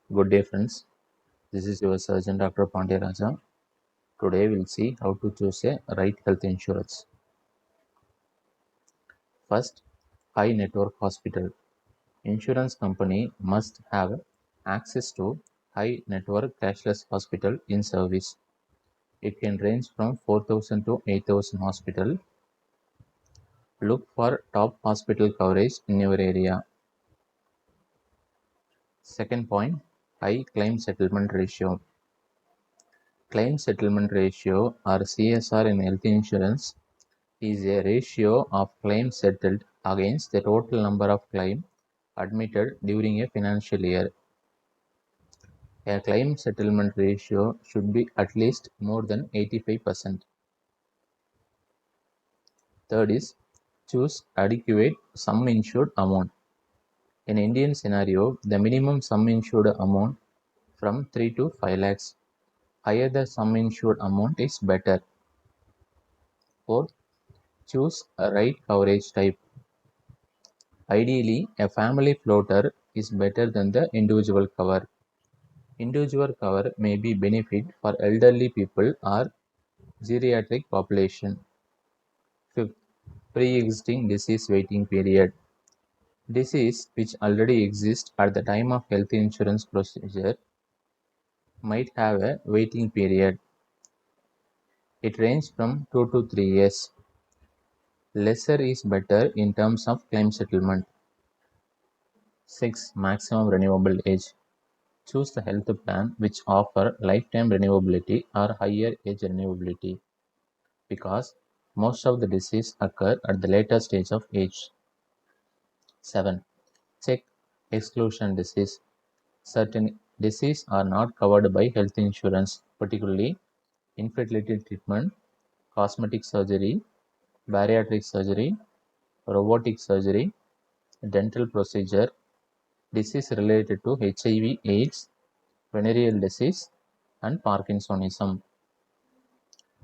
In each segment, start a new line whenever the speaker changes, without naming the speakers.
Good day, friends. This is your surgeon, Dr. Pandya. Today, we'll see how to choose a right health insurance. First, high network hospital. Insurance company must have access to high network cashless hospital in service. It can range from 4,000 to 8,000 hospital. Look for top hospital coverage in your area. Second point, high claim settlement ratio. Claim settlement ratio or CSR in health insurance is a ratio of claims settled against the total number of claims admitted during a financial year. A claim settlement ratio should be at least more than 85%. Third is choose adequate sum insured amount. In Indian scenario, the minimum sum insured amount from 3 to 5 lakhs. Higher the sum insured amount is better. Fourth, choose a right coverage type. Ideally, a family floater is better than the individual cover. Individual cover may be benefit for elderly people or geriatric population. Fifth, pre-existing disease waiting period. Disease which already exists at the time of health insurance procedure might have a waiting period. It ranges from 2 to 3 years. Lesser is better in terms of claim settlement. 6. Maximum renewable age. Choose the health plan which offer lifetime renewability or higher age renewability because most of the disease occur at the later stage of age. 7. Check exclusion disease. Certain diseases are not covered by health insurance, particularly infertility treatment, cosmetic surgery, bariatric surgery, robotic surgery, dental procedure, disease related to HIV, AIDS, venereal disease, and Parkinsonism.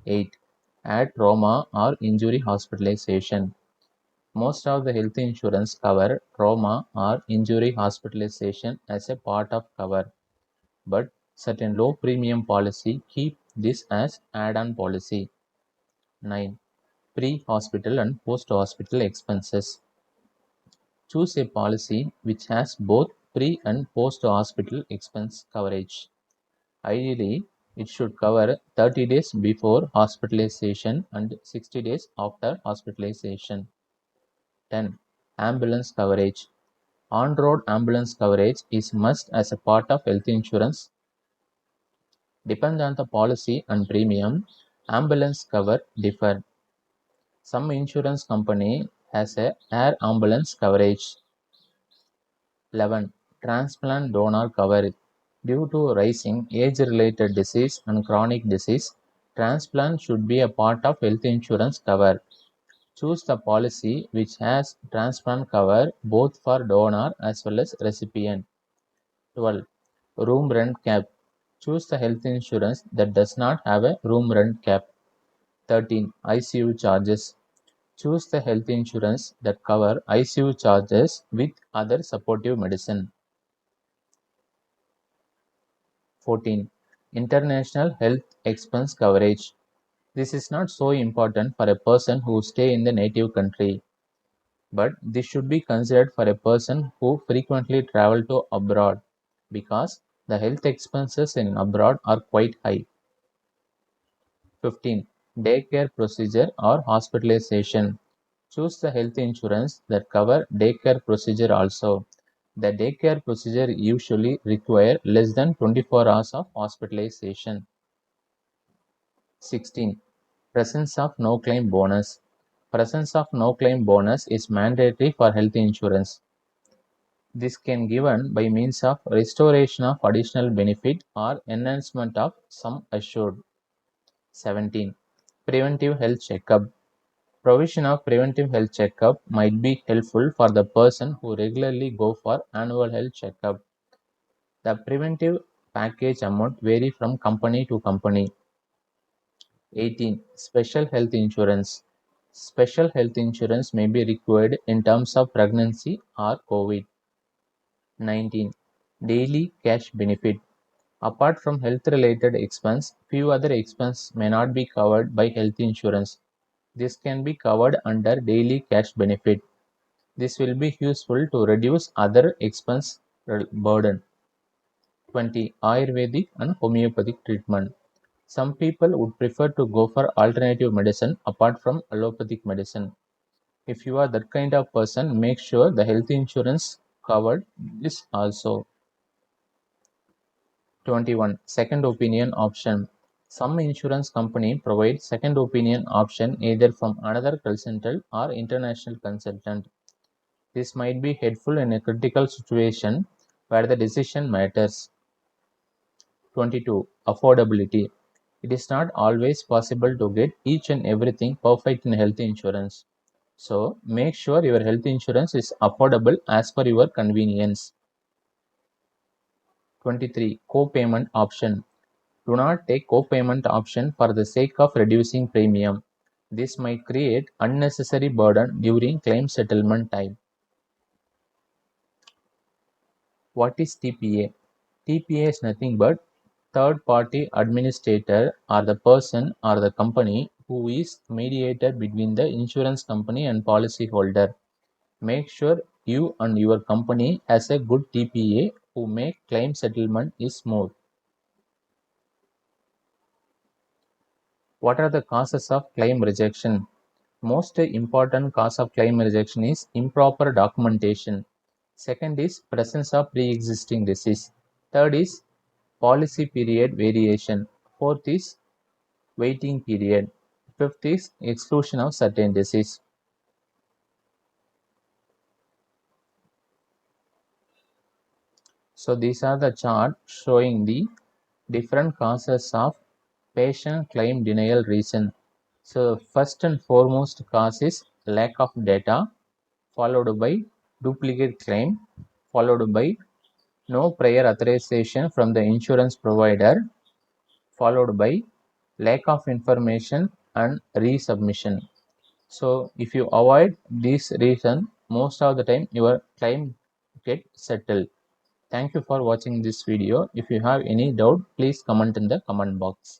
8. Add trauma or injury hospitalization. Most of the health insurance cover trauma or injury hospitalization as a part of cover, but certain low premium policy keep this as add-on policy. 9. Pre-hospital and post-hospital expenses. Choose a policy which has both pre and post-hospital expense coverage. Ideally, it should cover 30 days before hospitalization and 60 days after hospitalization. 10. Ambulance coverage. On-road ambulance coverage is must as a part of health insurance. Depend on the policy and premium, ambulance cover differ. Some insurance company has a air ambulance coverage. 11. Transplant donor coverage. Due to rising age-related disease and chronic disease, transplant should be a part of health insurance cover. Choose the policy which has transplant cover both for donor as well as recipient. 12. Room rent cap. Choose the health insurance that does not have a room rent cap. 13. ICU charges. Choose the health insurance that cover ICU charges with other supportive medicine. 14. International health expense coverage. This is not so important for a person who stay in the native country, but this should be considered for a person who frequently travel to abroad because the health expenses in abroad are quite high. 15. Daycare procedure or hospitalization. Choose the health insurance that cover daycare procedure also. The daycare procedure usually require less than 24 hours of hospitalization. 16. Presence of no claim bonus. Presence of no claim bonus is mandatory for health insurance. This can given by means of restoration of additional benefit or enhancement of sum assured. 17. Preventive health checkup. Provision of preventive health checkup might be helpful for the person who regularly go for annual health checkup. The preventive package amount vary from company to company. 18. Special health insurance. Special health insurance may be required in terms of pregnancy or COVID. 19. Daily cash benefit. Apart from health-related expense, few other expenses may not be covered by health insurance. This can be covered under daily cash benefit. This will be useful to reduce other expense burden. 20. Ayurvedic and homeopathic treatment. Some people would prefer to go for alternative medicine apart from allopathic medicine. If you are that kind of person, make sure the health insurance covered this also. 21. Second opinion option. Some insurance company provide second opinion option either from another consultant or international consultant. This might be helpful in a critical situation where the decision matters. 22. Affordability. It is not always possible to get each and everything perfect in health insurance. So make sure your health insurance is affordable as per your convenience. 23. Co-payment option. Do not take co-payment option for the sake of reducing premium. This might create unnecessary burden during claim settlement time. What is TPA? TPA is nothing but third party administrator or the person or the company who is mediator between the insurance company and policyholder. Make sure you and your company has a good TPA who make claim settlement is smooth. What are the causes of claim rejection? Most important cause of claim rejection is improper documentation. Second is presence of pre-existing disease. Third is policy period variation. Fourth is waiting period. Fifth is exclusion of certain disease. So these are the chart showing the different causes of patient claim denial reason. So first and foremost cause is lack of data, followed by duplicate claim, followed by no prior authorization from the insurance provider, followed by lack of information and resubmission. So if you avoid this reason, most of the time your claim get settled. Thank you for watching this video. If you have any doubt, please comment in the comment box.